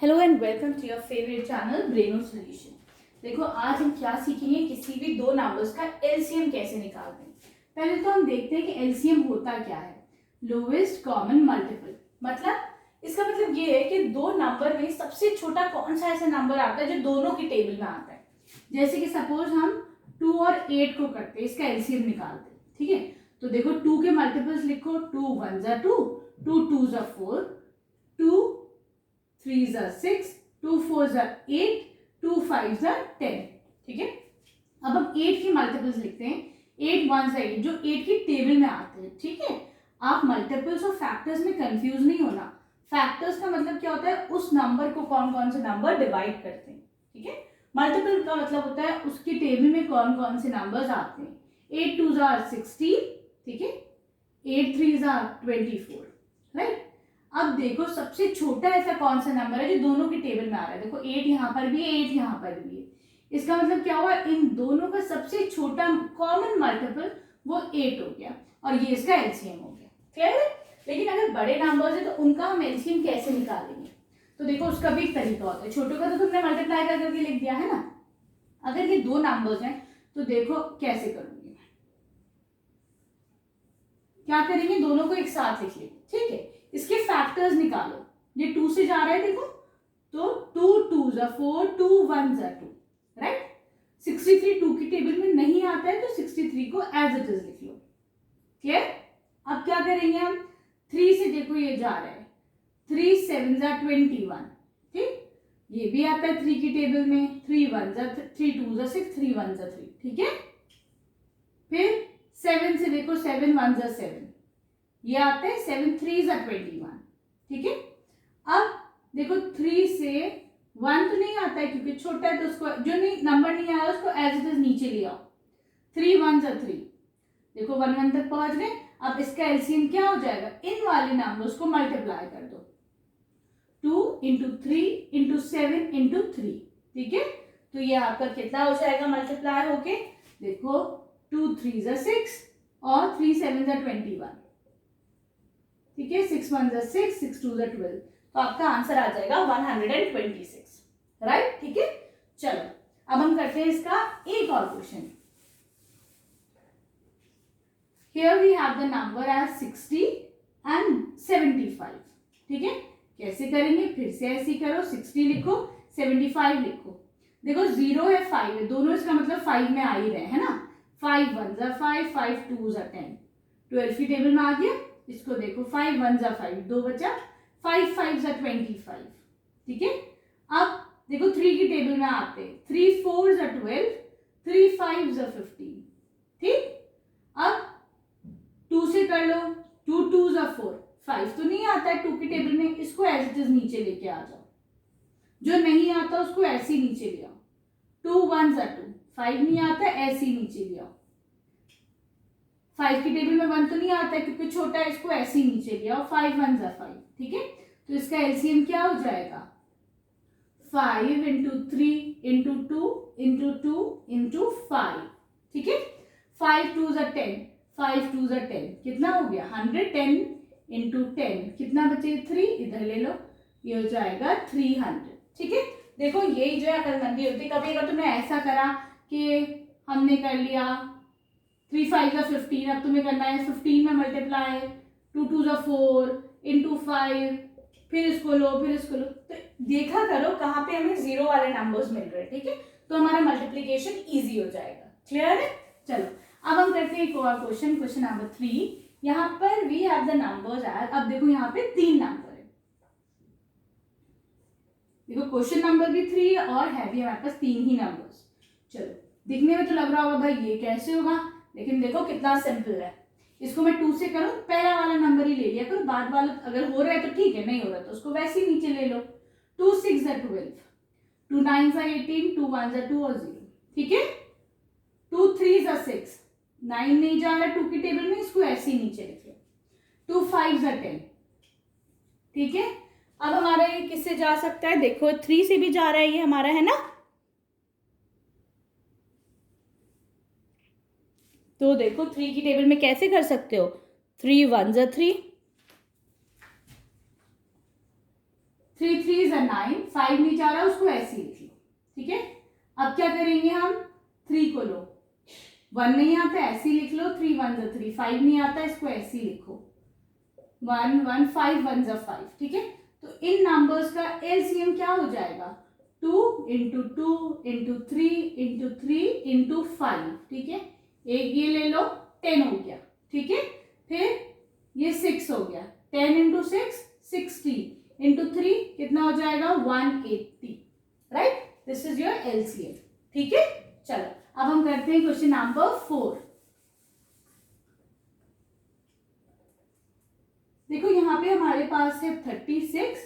Hello and welcome to your favourite channel ब्रेनो solution. देखो आज हम क्या सीखेंगे, किसी भी दो नंबर्स का एलसीएम कैसे निकालते हैं। पहले तो हम देखते हैं कि एलसीएम होता क्या है। लोवेस्ट कॉमन मल्टीपल, मतलब इसका मतलब ये है कि दो नंबर में सबसे छोटा कौन सा ऐसा नंबर आता है जो दोनों की टेबल में आता है। जैसे कि सपोज हम 2 और 8 को करते हैं, इसका एलसीएम निकालते हैं। ठीक है, तो देखो 2 के मल्टीपल्स लिखो। 2 1 जा 2, 2 2 जा 4, 2 3 are 6, 2 4 are 8, 2 5 are 10। ठीक है, अब हम 8 की मल्टीपल्स लिखते हैं। 8 1 से 8 जो 8 की टेबल में आते हैं। ठीक है, आप मल्टीपल्स और फैक्टर्स में कंफ्यूज नहीं होना। फैक्टर्स का मतलब क्या होता है, उस नंबर को कौन कौन से नंबर डिवाइड करते हैं। ठीक है, मल्टीपल का मतलब होता है उसकी टेबल में कौन कौन से नंबर्स आते हैं। 8 2 are 16, ठीक है, 8 3 are 24, राइट। अब देखो सबसे छोटा ऐसा कौन सा नंबर है जो दोनों की टेबल में आ रहा है। देखो 8 यहाँ पर भी है, 8 यहाँ पर भी है। इसका मतलब क्या हुआ, इन दोनों का सबसे छोटा कॉमन मल्टीपल वो 8 हो गया और ये इसका एलसीएम हो गया। क्लियर है। लेकिन अगर बड़े नंबर्स है तो उनका हम एलसीएम कैसे निकालेंगे, तो देखो उसका भी एक तरीका होता है। छोटों का तो तुमने मल्टीप्लाई करके लिख दिया है ना। अगर ये दो नंबर्स हैं तो देखो कैसे करूंगी मैं। क्या करेंगे, दोनों को एक साथ लिख लेंगे। ठीक है, इसके फैक्टर्स निकालो। ये 2 से जा रहा है देखो, तो 2 2 जा 4, 2 1 जा 2, राइट। 63 2 की टेबल में नहीं आता है तो 63 को एज इट इज लिख लो। क्लियर। अब क्या करेंगे हम, 3 से देखो ये जा रहा है, 3 7 जा 21, ठीक। ये भी आता है 3 की टेबल में, 3 1 जा 3 2 जा 6, 3 1 जा 3, ठीक है। फिर 7 से देखो, 7 1 जा 7, ये आता है 7 3 जा 21, ठीक है। अब देखो 3 से 1 तो नहीं आता है क्योंकि छोटा है, तो उसको जो नहीं नंबर नहीं आया उसको एज इट इज नीचे ले आओ। 3 1 जा 3, देखो 1 1 तक पहुंच गए। अब इसका एलसीएम क्या हो जाएगा, इन वाले नंबर्स को मल्टीप्लाई कर दो। 2 इंटू 3 इंटू 7 इंटू 3, ठीक है। तो ये आपका कितना हो जाएगा मल्टीप्लाई होके, देखो 2 3 जा 6 और 3 7 जा 21, ठीक है। 6 1 जा 6, 6 2 जा 12, तो आपका आंसर आ जाएगा 126, राइट। ठीक है, चलो अब हम करते हैं इसका एक और question. Here we have the number as 60 and 75, ठीक है। कैसे करेंगे, फिर से ऐसे ही करो। 60 लिखो, 75 लिखो। देखो 0 है 5 है, दोनों इसका मतलब 5 में आ ही रहे है ना। 5 1 जा 5, 5 2 जा 10, 12 की टेबल में आ गया। इसको देखो 5 1 जा 5, 2 बचा, 5 5 जा 25, ठीक है। अब देखो 3 की टेबल में आते, 3 4 जा 12, 3 5 जा 15, ठीक। अब 2 से कर लो, 2 2 जा 4, 5 तो नहीं आता है 2 की टेबल में, इसको एज इट इज नीचे लेके आ जाओ। जो नहीं आता उसको ऐसे ही नीचे ले आओ। 2 1 जा 2, 5 नहीं आता, ऐसे ही नीचे ले आओ। 5 की टेबल में 1 तो नहीं आता है क्योंकि छोटा है, इसको ऐसे ही नीचे ले आओ। 5 1 जा 5, ठीक है। तो इसका एलसीएम क्या हो जाएगा, 5 इंटू 3 इंटू 2 इंटू 2 इंटू 5, ठीक है। 5 2 जा 10, 5 2 जा 10, कितना हो गया 110 इंटू 10, कितना बचे 3, इधर ले लो, ये हो जाएगा 300, ठीक है। देखो यही जो है अकलमंदी होती है। कभी अगर तुमने ऐसा करा कि हमने कर लिया 3 5 जा 15, अब तुम्हें करना है 15 में मल्टीप्लाई, 2 2 जा 4 इंटू 5, फिर इसको लो फिर इसको लो, तो देखा करो कहाँ पे हमें जीरो वाले नंबर्स मिल रहे हैं, ठीक है। तो हमारा मल्टीप्लीकेशन इजी हो जाएगा। क्लियर है। चलो अब हम करते हैं एक और क्वेश्चन, क्वेश्चन नंबर 3। यहाँ पर we have the numbers as, अब देखो यहाँ पे 3 नंबर है। देखो क्वेश्चन नंबर भी 3 और है भी हमारे पास 3 ही नंबर्स। चलो दिखने में तो लग रहा होगा भाई ये कैसे होगा, लेकिन देखो कितना सिंपल है। इसको मैं 2 से करूं, पहला वाला नंबर ही ले लिया करो, बाद वाला अगर हो रहा है तो ठीक है, नहीं हो रहा तो उसको वैसे ही नीचे ले लो। 2 6 जा 12, 2 9 जा 18, 2 1 जा 2 और 0, ठीक है। 2 3 जा 6, 9 नहीं जा रहा 2 की टेबल में, इसको ऐसे ही नीचे लिख लो। 2 5 जा 10, ठीक है। अब हमारा ये किससे जा सकता है, देखो 3 से भी जा रहा है ये हमारा, है ना। तो देखो 3 की टेबल में कैसे कर सकते हो, 3 1 जा 3, 3 3 ज़ा 9, 5 नीचे आ रहा है उसको ऐसे ही लिख लो, ठीक है। अब क्या करेंगे हम, 3 को लो, 1 नहीं आता ऐसे ही लिख लो, 3 1 ज़ा 3, 5 नहीं आता इसको ऐसे ही लिखो, 1 1 5 1 ज़ा 5, ठीक है। तो इन नंबर्स का एलसीएम क्या हो जाएगा, 2 इंटू 2 इंटू 3 इंटू 3 इंटू 5, ठीक है। एक ये ले लो, 10 हो गया, ठीक है। फिर ये 6 हो गया, 10 इंटू 6 60 इंटू 3 कितना हो जाएगा 180, right. This is your LCM, ठीक है। चलो अब हम करते हैं क्वेश्चन नंबर 4। देखो यहाँ पे हमारे पास है 36,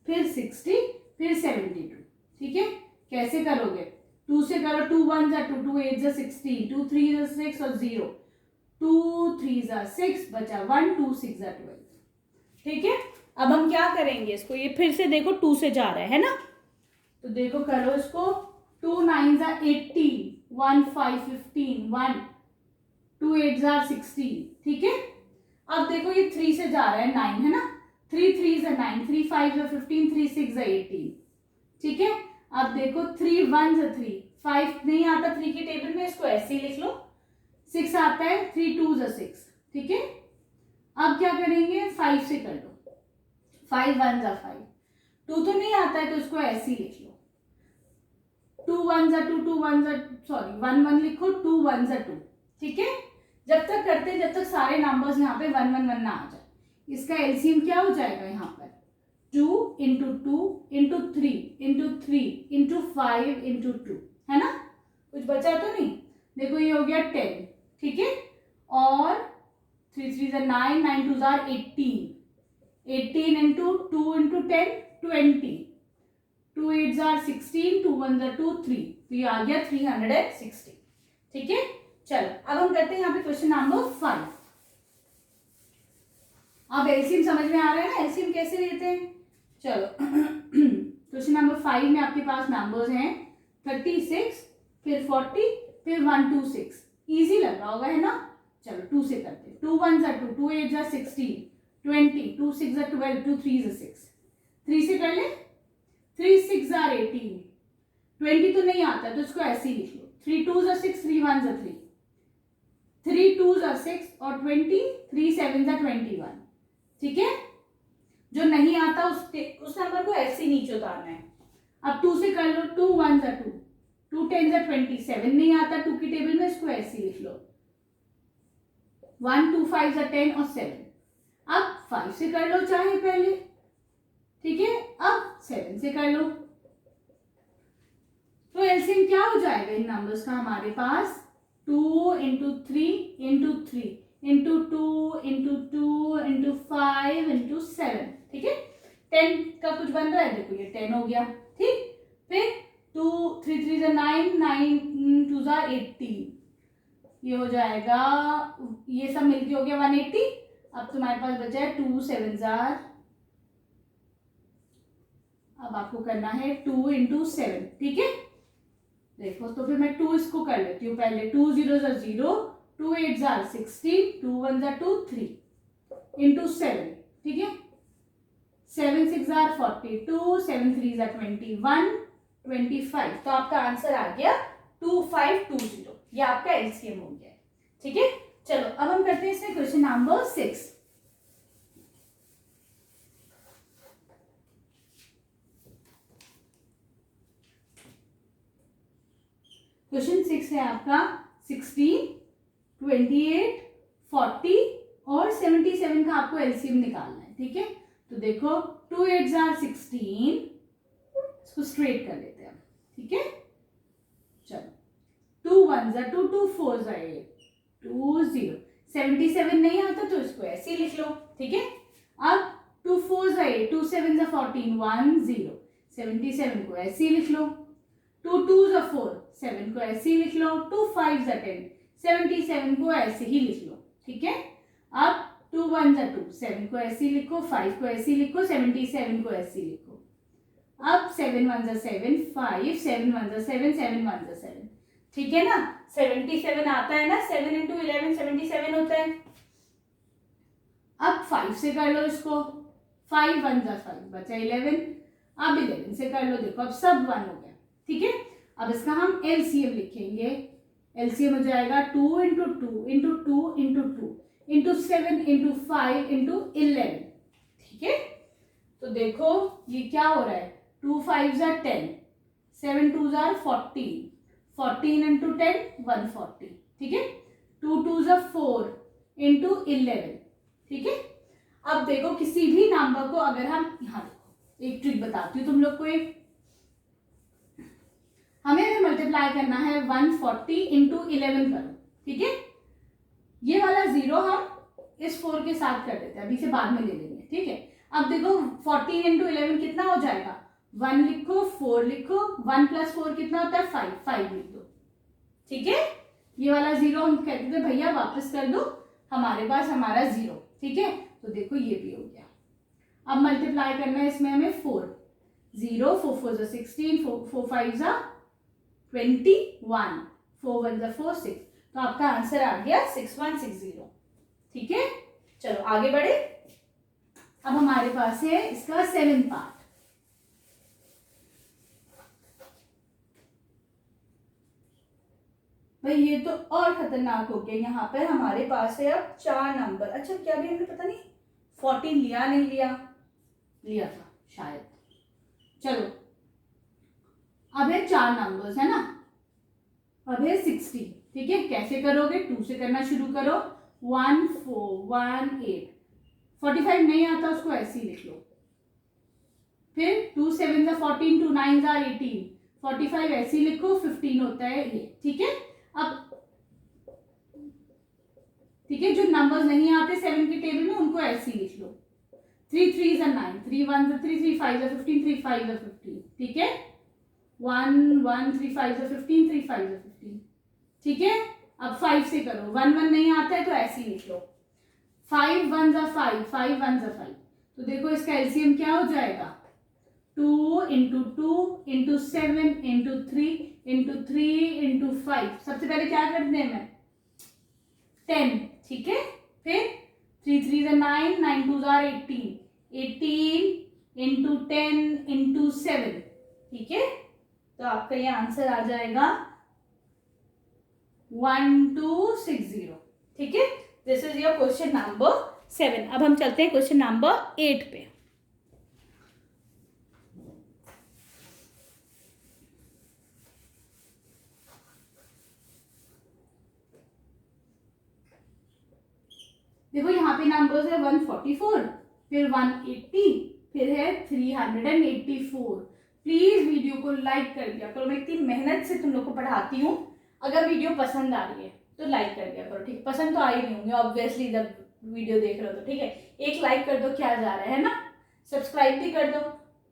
फिर 60, फिर 72, ठीक है। कैसे करोगे, 2 से करो, 2 1 ज़ा 2, 2 8 ज़ा 16, 2 3 ज़ा 6 और 0, 2 3 ज़ा 6 बचा 1, 2 6 ज़ा 12, ठीक है। अब हम क्या करेंगे इसको, ये फिर से देखो 2 से जा रहा है ना, तो देखो करो इसको, 2 9 ज़ा 18, 1 5 15, 1 2 8 ज़ा 16, ठीक है। अब देखो ये 3 से जा रहा है 9 है ना, 3 3 ज़ा 9, 3 5 ज़ा 15, 3 6 ज़ा 18, ठीक है। अब देखो 3 1 ज़ा 3, 5 नहीं आता 3 के टेबल में, इसको ऐसे ही लिख लो, 6 आता है, 3 2 ज़ा 6, ठीक है। अब क्या करेंगे, 5 से कर लो, 5 1 ज़ा 5, 2 तो नहीं आता है तो इसको ऐसे ही लिख लो, 2 1 ज़ा 2, 2 1 ज़ा सॉरी 1 1 लिखो, 2 1 ज़ा 2, ठीक है। जब तक करते जब तक सारे नंबर्स यहाँ पे 1 1 1 ना आ जाए, इसका एलसीएम क्या हो जाएगा यहाँ पर, 2 into 2 into 3 into 3 into 5 into 2, है ना। कुछ बचा तो नहीं, देखो ये हो गया 10, ठीक है। और 3 3 ज़ा 9, 9 2 ज़ा 18, 18 इंटू 2 इंटू 10 20, 2 8 ज़ा 16, 2 1 ज़ा 2 3, तो ये आ गया 360, ठीक है। चलो अब हम करते हैं यहाँ पे क्वेश्चन नंबर 5। अब एलसीएम समझ में आ रहा है ना, एलसीएम कैसे लेते हैं। चलो क्वेश्चन नंबर 5 में आपके पास नंबर्स हैं 36, फिर 40, फिर 126, इजी लग रहा होगा है ना। चलो 2 से करते हैं, 2 1 ज़ा 2, 2 8 ज़ा 16, 20, 2 6 ज़ा 12, 2 3 ज़ा 6, 3 से कर ले, 3 6 ज़ा 18, 20 तो नहीं आता तो इसको ऐसे ही लिख लो, 3 2 ज़ा 6, 3 1 ज़ा 3, 3 2 ज़ा 6 और 20, 3 7 ज़ा 21, ठीक है। जो नहीं आता उस नंबर को ऐसे ही नीचे उतारना है। अब 2 से कर लो, 2 1 ज़ा 2, 2 10 ज़ा 20, 7 नहीं आता 2 की टेबल में, इसको ऐसे ही लिख लो, 1 2 5 ज़ा 10 और 7। अब 5 से कर लो चाहे पहले, ठीक है। अब 7 से कर लो, तो एलसीएम क्या हो जाएगा इन नंबर्स का हमारे पास, 2 into 3 into 3 into 2 into 2 into 5 into 7, ठीक है। 10 का कुछ बन रहा है, देखो ये 10 हो गया, ठीक। फिर 2 3 3 ज़ा 9, 9 2 ज़ा 18, ये हो जाएगा, ये सब मिलके हो गया 180। अब तुम्हारे पास बचा है 2 7 ज़ा, अब आपको करना है 2 इंटू 7, ठीक है। देखो तो फिर मैं 2 इसको कर लेती हूँ पहले, 2 0 ज़ा 0, 2 8 ज़ा 16, 2 1 ज़ा 2 3 इंटू 7, ठीक है। 7 6 ज़ा 42, 7 3 ज़ा 21, 25, तो आपका आंसर आ गया 2520, ये आपका एलसीएम हो गया, ठीक है। चलो अब हम करते हैं इसमें क्वेश्चन नंबर 6। क्वेश्चन 6 है आपका 16, 28, 40 और 77 का आपको एलसीएम निकालना है, ठीक है। तो देखो 2 8 ज़ा 16, इसको स्ट्रेट कर लेते हैं, ठीक है। चलो 2 1 ज़ा 2, 2 4 ज़ा 8, 2 0, 77 नहीं आता तो इसको ऐसे ही लिख लो, ठीक है। अब 2 4 ज़ा 8, 2 7 ज़ा 14, 1 0, 77 को ऐसे ही लिख लो, 2 2 ज़ा 4, 7 को ऐसे ही लिख लो, 2 5 ज़ा 10, 77 को ऐसे ही लिख लो, ठीक है। अब 2 1 ज़ा 2, 7 को ऐसे ही लिखो, 5 को ऐसे ही लिखो, 77 को ऐसे ही लिखो। अब 7 1 ज़ा 7, 5, 7 1 ज़ा 7, 7 1 ज़ा 7, ठीक है ना। 77 आता है ना, 7 इंटू 11 77 होता है। अब 5 से कर लो इसको, 5 1 ज़ा 5 बचा 11, अब 11 से कर लो, देखो अब सब 1 हो गया, ठीक है। अब इसका हम एलसीएम लिखेंगे, एलसीएम हो जाएगा 2 into 2 into 2 into 2 into 7 into 5 into 11, ठीक है। तो देखो ये क्या हो रहा है, 2 5 are 10, 7 2 are 14, 14 इंटू 10 140, ठीक है। 2 2 are 4 इंटू 11, ठीक है। अब देखो किसी भी नंबर को अगर हम यहाँ देखो एक ट्रिक बताती हूँ तुम लोग को, एक हमें अगर मल्टीप्लाई करना है 140 इंटू 11 करो, ठीक है। ये वाला 0 हम इस 4 के साथ कर देते हैं, अभी से बाद में ले लेंगे, ठीक है। अब देखो 14 इंटू 11 कितना हो जाएगा, 1 लिखो 4 लिखो, 1 प्लस 4 कितना होता है 5, 5 लिख दो, ठीक है। ये वाला 0 हम कहते थे भैया वापस कर दो, हमारे पास हमारा 0, ठीक है। तो देखो ये भी हो गया। अब मल्टीप्लाई करना है इसमें हमें 4, 0 4 4 16, 4 5 21, 4 1 4 6, तो आपका आंसर आ गया 6160, ठीक है। चलो आगे बढ़े। अब हमारे पास है इसका 7th पार्ट। भाई ये तो और खतरनाक हो गया, यहाँ पे हमारे पास है अब 4 नंबर। अच्छा क्या भी हमने पता नहीं 14 लिया नहीं लिया, लिया था शायद। चलो अब है 4 नंबर्स है ना, अब है 60, ठीक है। कैसे करोगे, 2 से करना शुरू करो, 1 4 1 8, 45 नहीं आता उसको ऐसे ही लिख लो, फिर 2 7 14, 2 9 18, 45 ऐसे ही लिखो, 15 होता है ये, ठीक है। अब ठीक है, जो नंबर्स नहीं आते 7 के टेबल में उनको ऐसे ही लिख लो, 3 3 9, 3 1 3, 3 5 15, 3 5 15, ठीक है। 1 1 3 5 15, 3 5 15, ठीक है। अब 5 से करो, 1 1 नहीं आता है तो ऐसे ही लिख लो, 5 1 5, 5 1 5, तो देखो इसका एलसीएम क्या हो जाएगा, 2 into 2 into 7 into 3 into 3 into 5, सबसे पहले क्या करते हैं मैं 10, ठीक है। फिर 3 3 9, 9 2 18, 18 इंटू 10 इंटू 7, ठीक है। तो आपका ये आंसर आ जाएगा 1260, ठीक है। This is your question number 7। अब हम चलते हैं क्वेश्चन नंबर 8 पे। देखो यहाँ पे नंबर्स है 144, फिर 180, फिर है 384। प्लीज वीडियो को लाइक कर दिया करो, मैं इतनी मेहनत से तुम लोग को पढ़ाती हूँ। अगर वीडियो पसंद आ रही है तो लाइक कर दिया करो, ठीक। पसंद तो आ ही नहीं होंगे ऑब्वियसली जब वीडियो देख रहे हो तो, ठीक है। एक लाइक कर दो, क्या जा रहा है ना। सब्सक्राइब भी कर दो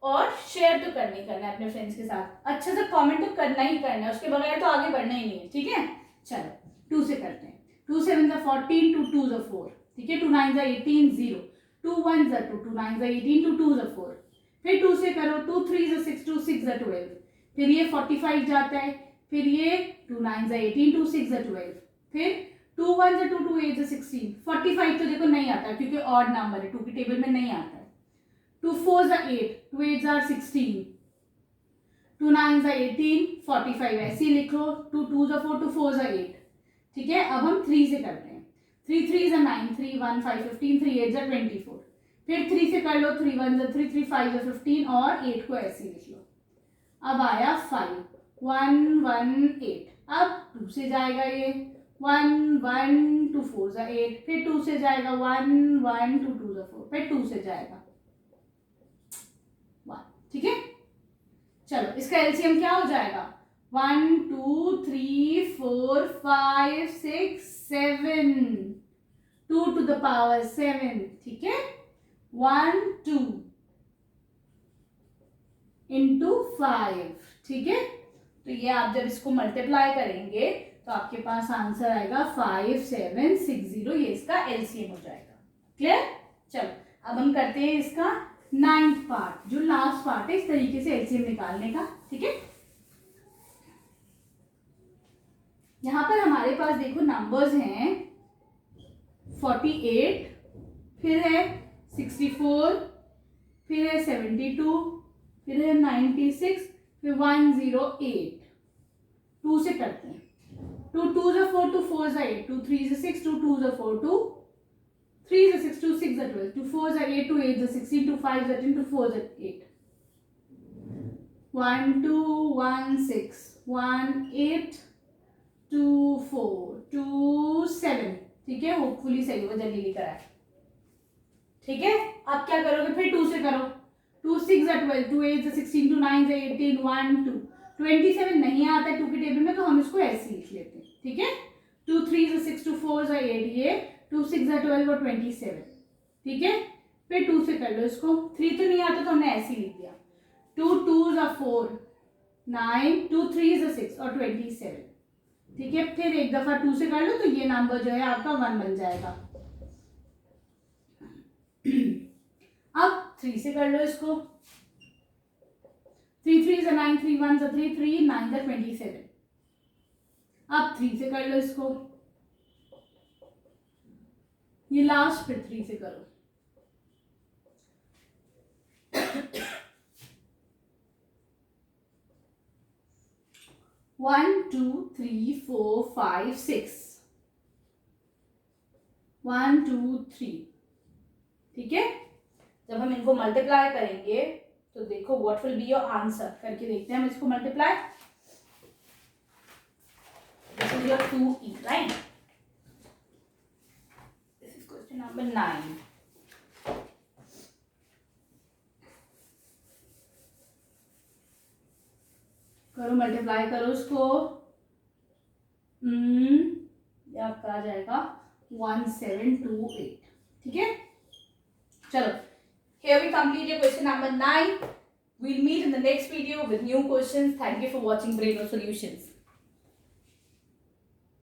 और शेयर तो करना ही करना है अपने फ्रेंड्स के साथ। अच्छा सा कमेंट तो करना ही करना है, उसके बगैर तो आगे बढ़ना ही नहीं है, ठीक है। चलो 2 से करते हैं, 2 7 14, 2 2 4, ठीक है। 2 9 18 0, 2 1 2, 2 9 18, 2 2 4, फिर 2 से करो, 2 3 6, 2 6 12, फिर ये 45 जाता है, फिर ये 2 9 18, 2 6 12, फिर 2 1 2, 2 8 16, 45 तो देखो नहीं आता क्योंकि ऑड नंबर है, 2 की टेबल में नहीं आता है। 2 4 8, 2 8 16, 2 9 18, 45 ऐसे ही लिखो, 2 2 4, 2 4 8, ठीक है। अब हम 3 से करते हैं, 3 3 9, 3 1 5 15, 3 8 24, फिर 3 से कर लो, 3 1 3, 3 5 15 और 8 को ऐसे ही लिख लो। अब आया 5 1 1 8, अब 2 से जाएगा ये 1 1 2 4 8, फिर 2 से जाएगा 1 1 2 2 4, फिर 2 से जाएगा 1, ठीक है। चलो इसका एलसीएम क्या हो जाएगा, 1 2 3 4 5 6 7, 2 to the power 7, ठीक है। 1 2 इंटू 5, ठीक है। तो ये आप जब इसको मल्टीप्लाई करेंगे तो आपके पास आंसर आएगा 5760, ये इसका एलसीएम हो जाएगा। क्लियर। चलो अब हम करते हैं इसका 9th पार्ट, जो लास्ट पार्ट है इस तरीके से एलसीएम निकालने का, ठीक है। यहां पर हमारे पास देखो नंबर्स हैं 48, फिर है 64, फिर है 72, फिर है 96, फिर 108, 2 से करते हैं। 2 2 is 4, 2 4 is 8, 2 3 is 6, 2 2 is 4, 2 3 is 6, 2 6 is 12, 2 4 is 8, 2 8 is 16, 2 5 is 10, 2 4 is 8. 1 2 1 6 1 8 2 4 2 7, ठीक है, होपफुली सही होगा, जल्दी लेकर आए, ठीक है। अब क्या करोगे, फिर 2 से करो, 2 6 is 12, 2 8 is 16, 2 9 is 18, 1 2 27 नहीं आता है 2 के टेबल में, तो हम इसको ऐसे लिख लेते हैं, ठीक है। 2 3 is 6, 2 4 is 8, ये 2 6 is 12 और 27, ठीक है। फिर 2 से कर लो इसको, 3 तो नहीं आता तो हमने ऐसे ही लिख दिया, 2 2 is 4 9, 2 3 is 6 और 27, ठीक है। फिर एक दफा 2 से कर लो तो ये नंबर जो है आपका 1 बन जाएगा। अब 3 से कर लो इसको, 3 3 is 9, 3 1 is 3 3 9 is 27। अब 3 से कर लो इसको, ये लास्ट, फिर 3 से करो, वन 2 3 4 5 6, 1 2 3, ठीक है। जब हम इनको मल्टीप्लाई करेंगे तो देखो what will be your answer, करके देखते हैं हम इसको multiply. This is your 2e, right. This is question number 9। करो मल्टीप्लाई करो इसको, ये आपका आ जाएगा 1728, ठीक है। चलो, here we complete your question number 9. We'll meet in the next video with new questions. Thank you for watching Brainwave Solutions.